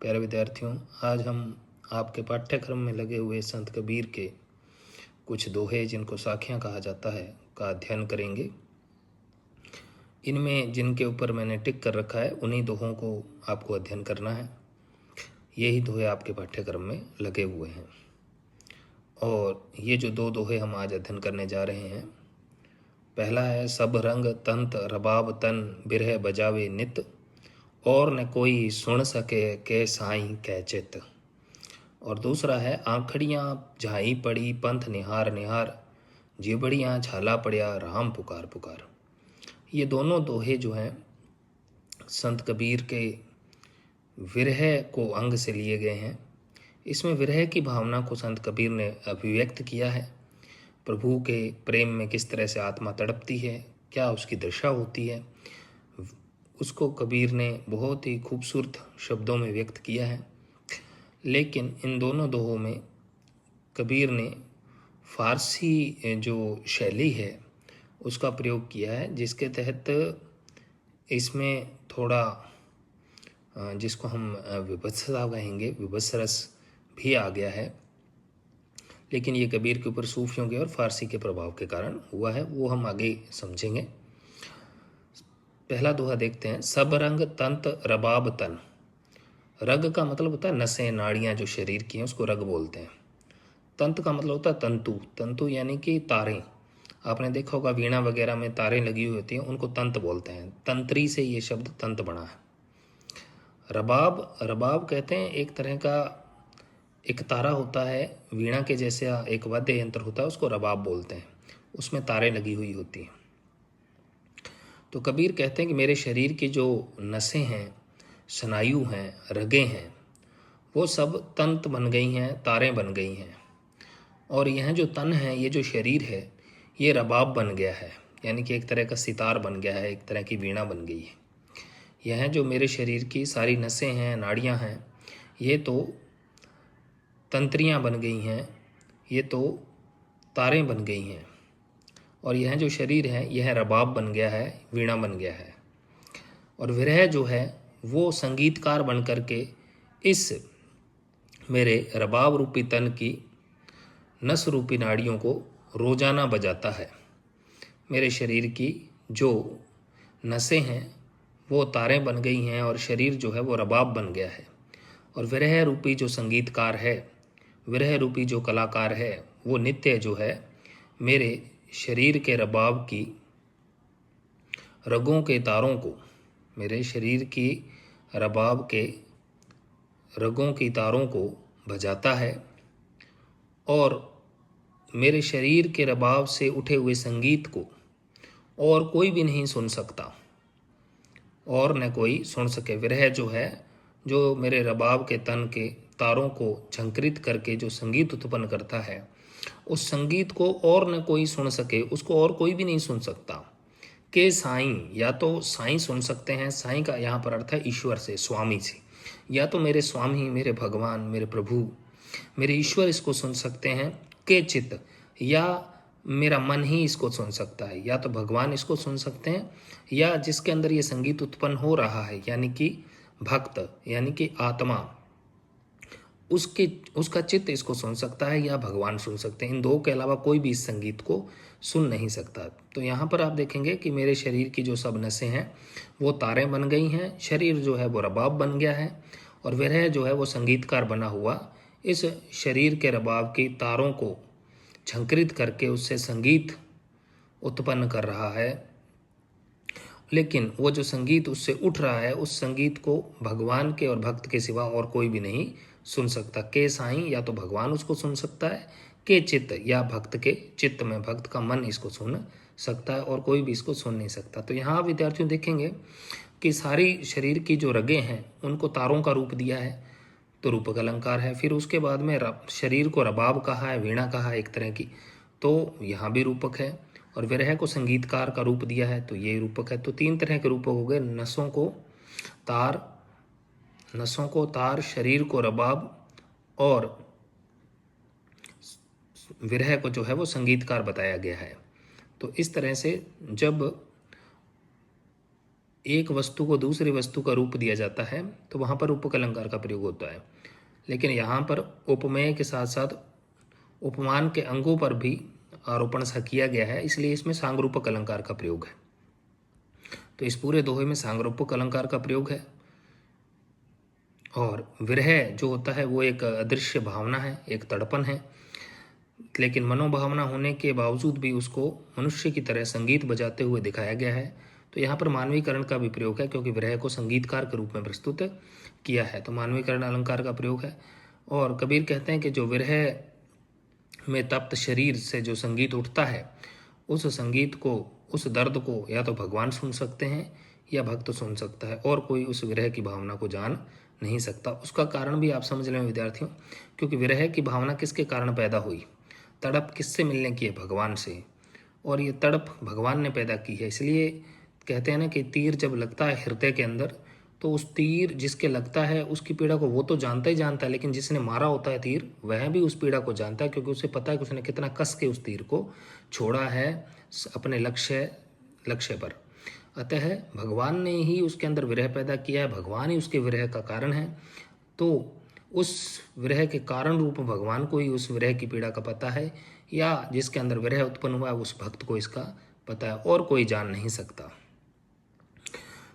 प्यारे विद्यार्थियों, आज हम आपके पाठ्यक्रम में लगे हुए संत कबीर के कुछ दोहे, जिनको साखियाँ कहा जाता है, का अध्ययन करेंगे। इनमें जिनके ऊपर मैंने टिक कर रखा है उन्हीं दोहों को आपको अध्ययन करना है। यही दोहे आपके पाठ्यक्रम में लगे हुए हैं। और ये जो दो दोहे हम आज अध्ययन करने जा रहे हैं, पहला है सब रंग तंत रबाब तन बिरह बजावे नित, और न कोई सुन सके के साईं कै चित। और दूसरा है आंखड़ियाँ झाई पड़ी पंथ निहार निहार, जिबड़ियाँ छाला पड़िया राम पुकार पुकार। ये दोनों दोहे जो हैं संत कबीर के विरह को अंग से लिए गए हैं। इसमें विरह की भावना को संत कबीर ने अभिव्यक्त किया है। प्रभु के प्रेम में किस तरह से आत्मा तड़पती है, क्या उसकी दशा होती है, उसको कबीर ने बहुत ही खूबसूरत शब्दों में व्यक्त किया है। लेकिन इन दोनों दोहों में कबीर ने फारसी जो शैली है उसका प्रयोग किया है, जिसके तहत इसमें थोड़ा जिसको हम विभत्सता कहेंगे, विभत्स रस भी आ गया है। लेकिन ये कबीर के ऊपर सूफियों के और फारसी के प्रभाव के कारण हुआ है, वो हम आगे समझेंगे। पहला दोहा देखते हैं। सब रंग तंत रबाब तन। रग का मतलब होता है नसें, नाड़ियाँ जो शरीर की हैं उसको रग बोलते हैं। तंत का मतलब होता है तंतु। तंतु यानी कि तारें। आपने देखा होगा वीणा वगैरह में तारें लगी हुई होती हैं, उनको तंत बोलते हैं। तंत्री से ये शब्द तंत बना है। रबाब, रबाब कहते हैं एक तरह का एक तारा होता है, वीणा के जैसे एक वाद्य यंत्र होता है, उसको रबाब बोलते हैं। उसमें तारें लगी हुई होती हैं। तो कबीर कहते हैं कि मेरे शरीर की जो नसें हैं, स्नायु हैं, रगें हैं, वो सब तंत बन गई हैं, तारें बन गई हैं। और यह जो तन है, ये जो शरीर है, ये रबाब बन गया है, यानी कि एक तरह का सितार बन गया है, एक तरह की वीणा बन गई है। यह जो मेरे शरीर की सारी नसें हैं, नाड़ियाँ हैं, ये तो तंत्रियाँ बन गई हैं, ये तो तारें बन गई हैं। और यह जो शरीर है, यह रबाब बन गया है, वीणा बन गया है। और विरह जो है वो संगीतकार बन करके इस मेरे रबाब रूपी तन की नस रूपी नाड़ियों को रोजाना बजाता है। मेरे शरीर की जो नसें हैं वो तारें बन गई हैं, और शरीर जो है वो रबाब बन गया है। और विरह रूपी जो संगीतकार है, विरह रूपी जो कलाकार है, वो नित्य जो है मेरे शरीर के रबाब की रगों के तारों को, मेरे शरीर की रबाब के रगों की तारों को बजाता है। और मेरे शरीर के रबाब से उठे हुए संगीत को और कोई भी नहीं सुन सकता, और न कोई सुन सके। विरह जो है, जो मेरे रबाब के तन के तारों को झंकृत करके जो संगीत उत्पन्न करता है, उस संगीत को और न कोई सुन सके, उसको और कोई भी नहीं सुन सकता। के साईं, या तो साईं सुन सकते हैं। साईं का यहाँ पर अर्थ है ईश्वर से, स्वामी से। या तो मेरे स्वामी, मेरे भगवान, मेरे प्रभु, मेरे ईश्वर इसको सुन सकते हैं। के चित्त, या मेरा मन ही इसको सुन सकता है। या तो भगवान इसको सुन सकते हैं, या जिसके अंदर ये संगीत उत्पन्न हो रहा है, यानी कि भक्त, यानी कि आत्मा, उसका चित्त इसको सुन सकता है, या भगवान सुन सकते हैं। इन दो के अलावा कोई भी इस संगीत को सुन नहीं सकता। तो यहाँ पर आप देखेंगे कि मेरे शरीर की जो सब नसें हैं वो तारें बन गई हैं, शरीर जो है वो रबाब बन गया है, और विरह जो है वो संगीतकार बना हुआ इस शरीर के रबाब की तारों को झंकृत करके उससे संगीत उत्पन्न कर रहा है। लेकिन वो जो संगीत उससे उठ रहा है, उस संगीत को भगवान के और भक्त के सिवा और कोई भी नहीं सुन सकता। के साईं, या तो भगवान उसको सुन सकता है, के चित्त, या भक्त के चित्त में, भक्त का मन इसको सुन सकता है, और कोई भी इसको सुन नहीं सकता। तो यहाँ विद्यार्थियों देखेंगे कि सारी शरीर की जो रगें हैं उनको तारों का रूप दिया है, तो रूपक अलंकार है। फिर उसके बाद में शरीर को रबाब कहा है, वीणा कहा है एक तरह की, तो यहाँ भी रूपक है। और विरह को संगीतकार का रूप दिया है, तो ये रूपक है। तो तीन तरह के रूपक हो गए। नसों को तार, शरीर को रबाब, और विरह को जो है वो संगीतकार बताया गया है। तो इस तरह से जब एक वस्तु को दूसरी वस्तु का रूप दिया जाता है तो वहाँ पर रूपक अलंकार का प्रयोग होता है। लेकिन यहाँ पर उपमेय के साथ साथ उपमान के अंगों पर भी आरोपण सा किया गया है, इसलिए इसमें सांगरूपक अलंकार का प्रयोग है। तो इस पूरे दोहे में सांगरूपक अलंकार का प्रयोग है। और विरह जो होता है वो एक अदृश्य भावना है, एक तड़पन है, लेकिन मनोभावना होने के बावजूद भी उसको मनुष्य की तरह संगीत बजाते हुए दिखाया गया है। तो यहाँ पर मानवीकरण का भी प्रयोग है, क्योंकि विरह को संगीतकार के रूप में प्रस्तुत किया है, तो मानवीकरण अलंकार का प्रयोग है। और कबीर कहते हैं कि जो विरह में तप्त शरीर से जो संगीत उठता है, उस संगीत को, उस दर्द को या तो भगवान सुन सकते हैं या भक्त सुन सकता है, और कोई उस विरह की भावना को जान नहीं सकता। उसका कारण भी आप समझ लें विद्यार्थियों, क्योंकि विरह की भावना किसके कारण पैदा हुई? तड़प किससे मिलने की है? भगवान से। और ये तड़प भगवान ने पैदा की है। इसलिए कहते हैं ना कि तीर जब लगता है हृदय के अंदर, तो उस तीर जिसके लगता है उसकी पीड़ा को वो तो जानता ही जानता है, लेकिन जिसने मारा होता है तीर, वह भी उस पीड़ा को जानता है, क्योंकि उसे पता है कि उसने कितना कस के उस तीर को छोड़ा है अपने लक्ष्य पर। अतः भगवान ने ही उसके अंदर विरह पैदा किया है, भगवान ही उसके विरह का कारण है। तो उस विरह के कारण रूप भगवान को ही उस विरह की पीड़ा का पता है, या जिसके अंदर विरह उत्पन्न हुआ है उस भक्त को इसका पता है, और कोई जान नहीं सकता।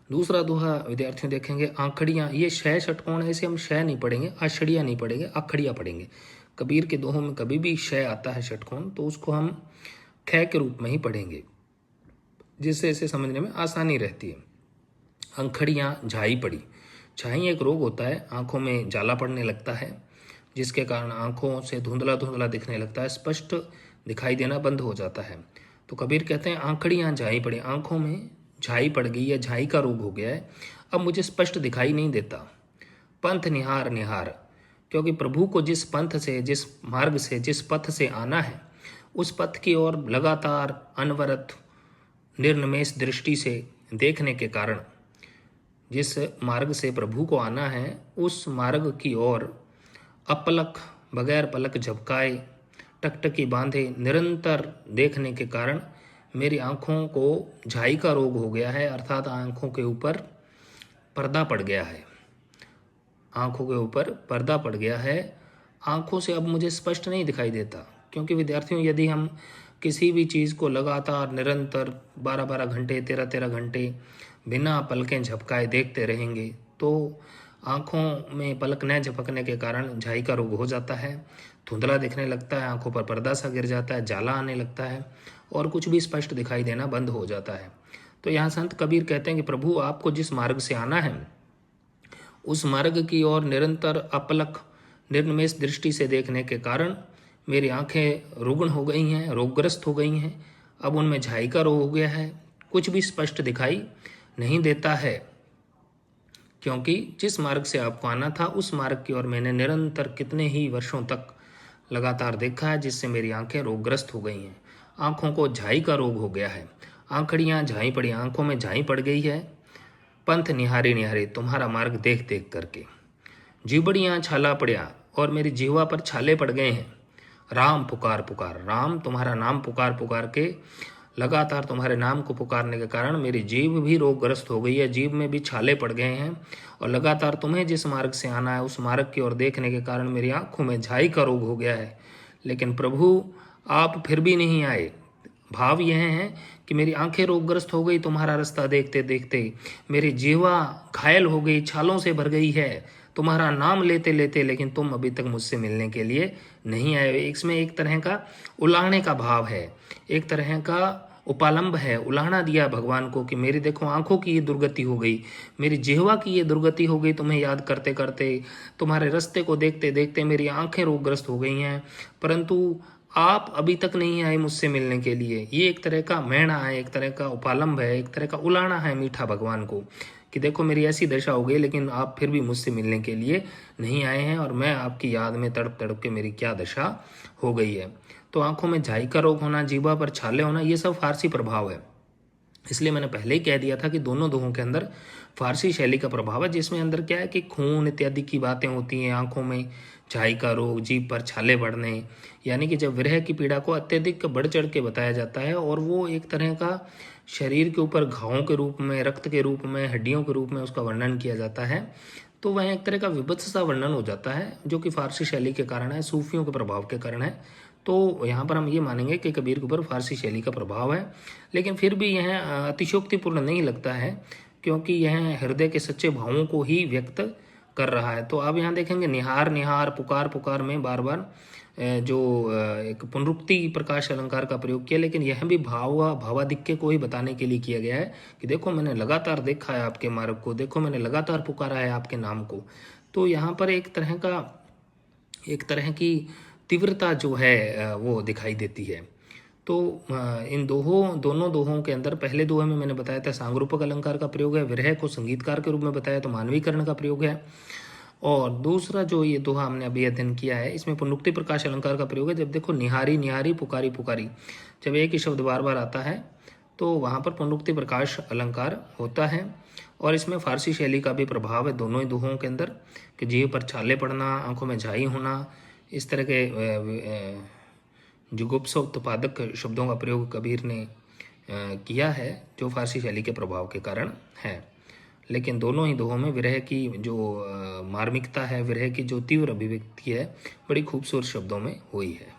दूसरा दोहा विद्यार्थियों देखेंगे, आंखड़ियाँ। ये शह षटकोण है, इसे हम शह नहीं पढ़ेंगे, आषड़ियाँ नहीं पढ़ेंगे, आखड़ियाँ पढ़ेंगे। कबीर के दोहों में कभी भी शह आता है षटकोण, तो उसको हम ख के रूप में ही पढ़ेंगे, जिससे इसे समझने में आसानी रहती है। अंखड़ियाँ झाई पड़ी। झाई एक रोग होता है, आंखों में जाला पड़ने लगता है, जिसके कारण आंखों से धुंधला धुंधला दिखने लगता है, स्पष्ट दिखाई देना बंद हो जाता है। तो कबीर कहते हैं आंखड़ियाँ झाई पड़ी, आंखों में झाई पड़ गई है, झाई का रोग हो गया है, अब मुझे स्पष्ट दिखाई नहीं देता। पंथ निहार निहार, क्योंकि प्रभु को जिस पंथ से, जिस मार्ग से, जिस पथ से आना है, उस पथ की ओर लगातार अनवरत निर्निमेष दृष्टि से देखने के कारण, जिस मार्ग से प्रभु को आना है उस मार्ग की ओर अपलक, बगैर पलक झपकाए, टकटकी बांधे निरंतर देखने के कारण मेरी आँखों को झाई का रोग हो गया है, अर्थात आँखों के ऊपर पर्दा पड़ गया है। आँखों के ऊपर पर्दा पड़ गया है, आँखों से अब मुझे स्पष्ट नहीं दिखाई देता। क्योंकि विद्यार्थियों, यदि हम किसी भी चीज़ को लगातार निरंतर 12-12 घंटे, 13-13 घंटे बिना पलकें झपकाए देखते रहेंगे, तो आँखों में पलक न झपकने के कारण झाई का रोग हो जाता है, धुंधला दिखने लगता है, आँखों पर पर्दा सा गिर जाता है, जाला आने लगता है, और कुछ भी स्पष्ट दिखाई देना बंद हो जाता है। तो यहाँ संत कबीर कहते हैं कि प्रभु आपको जिस मार्ग से आना है, उस मार्ग की ओर निरंतर अपलक निर्निमेष दृष्टि से देखने के कारण मेरी आंखें रुग्ण हो गई हैं, रोगग्रस्त हो गई हैं, अब उनमें झाई का रोग हो गया है, कुछ भी स्पष्ट दिखाई नहीं देता है। क्योंकि जिस मार्ग से आपको आना था उस मार्ग की ओर मैंने निरंतर कितने ही वर्षों तक लगातार देखा है, जिससे मेरी आंखें रोगग्रस्त हो गई हैं, आंखों को झाई का रोग हो गया है, आंखड़ियाँ झाई पड़ी, आंखों में झाई पड़ गई है। पंथ निहारे निहारे, तुम्हारा मार्ग देख देख करके जीबड़ियाँ छाला पड़िया, और मेरी जीवा पर छाले पड़ गए हैं। राम पुकार पुकार, राम तुम्हारा नाम पुकार पुकार के, लगातार तुम्हारे नाम को पुकारने के कारण मेरी जीभ भी रोगग्रस्त हो गई है, जीभ में भी छाले पड़ गए हैं, और लगातार तुम्हें जिस मार्ग से आना है उस मार्ग की ओर देखने के कारण मेरी आंखों में झाई का रोग हो गया है। लेकिन प्रभु आप फिर भी नहीं आए। भाव यह है कि मेरी आंखें रोगग्रस्त हो गई तुम्हारा रास्ता देखते देखते, मेरी जीवा घायल हो गई, छालों से भर गई है तुम्हारा नाम लेते लेते, लेकिन तुम अभी तक मुझसे मिलने के लिए नहीं आए। इसमें एक तरह का उलाहने का भाव है, एक तरह का उपालंब है, उलाहना दिया भगवान को कि मेरी देखो आंखों की ये दुर्गति हो गई, मेरी जिह्वा की ये दुर्गति हो गई, तुम्हें याद करते करते, तुम्हारे रास्ते को देखते देखते मेरी आंखें रोगग्रस्त हो गई हैं, परंतु आप अभी तक नहीं आए मुझसे मिलने के लिए। ये एक तरह का मैणा है, एक तरह का उपालंब है, एक तरह का उलाहना है मीठा भगवान को कि देखो मेरी ऐसी दशा हो गई, लेकिन आप फिर भी मुझसे मिलने के लिए नहीं आए हैं, और मैं आपकी याद में तड़प तड़प के मेरी क्या दशा हो गई है। तो आंखों में झाई का रोग होना, जीवा पर छाले होना, ये सब फारसी प्रभाव है। इसलिए मैंने पहले ही कह दिया था कि दोनों दोहों के अंदर फारसी शैली का प्रभाव है, जिसमें अंदर क्या है कि खून इत्यादि की बातें होती हैं, आंखों में झाई का रोग, जीभ पर छाले पड़ने, यानी कि जब विरह की पीड़ा को अत्यधिक बढ़ चढ़ के बताया जाता है, और वो एक तरह का शरीर के ऊपर घावों के रूप में, रक्त के रूप में, हड्डियों के रूप में उसका वर्णन किया जाता है, तो वह एक तरह का विभत्स सा वर्णन हो जाता है, जो कि फारसी शैली के कारण है, सूफियों के प्रभाव के कारण है। तो यहाँ पर हम ये मानेंगे कि कबीर के ऊपर फारसी शैली का प्रभाव है, लेकिन फिर भी यह अतिशयोक्तिपूर्ण नहीं लगता है, क्योंकि यह हृदय के सच्चे भावों को ही व्यक्त कर रहा है। तो आप यहाँ देखेंगे निहार निहार, पुकार पुकार में बार बार जो एक पुनरुक्ति प्रकाश अलंकार का प्रयोग किया, लेकिन यह भी भावाधिक्य को ही बताने के लिए किया गया है कि देखो मैंने लगातार देखा है आपके मार्ग को, देखो मैंने लगातार पुकारा है आपके नाम को। तो यहाँ पर एक तरह की तीव्रता जो है वो दिखाई देती है। तो इन दोनों दोहों के अंदर पहले दोहे में मैंने बताया था सांगरूपक अलंकार का प्रयोग है, विरह को संगीतकार के रूप में बताया तो मानवीकरण का प्रयोग है, और दूसरा जो ये दोहा हमने अभी अध्ययन किया है इसमें पुनरुक्ति प्रकाश अलंकार का प्रयोग है। जब देखो निहारी निहारी, पुकारी पुकारी, जब एक ही शब्द बार बार आता है तो वहाँ पर पुनरुक्ति प्रकाश अलंकार होता है। और इसमें फारसी शैली का भी प्रभाव है दोनों ही दोहों के अंदर, कि जीव पर छाले पड़ना, आंखों में झाई होना, इस तरह के जुगुप्सा उत्पादक शब्दों का प्रयोग कबीर ने किया है, जो फारसी शैली के प्रभाव के कारण है। लेकिन दोनों ही दोहों में विरह की जो मार्मिकता है, विरह की जो तीव्र अभिव्यक्ति है, बड़ी खूबसूरत शब्दों में हुई है।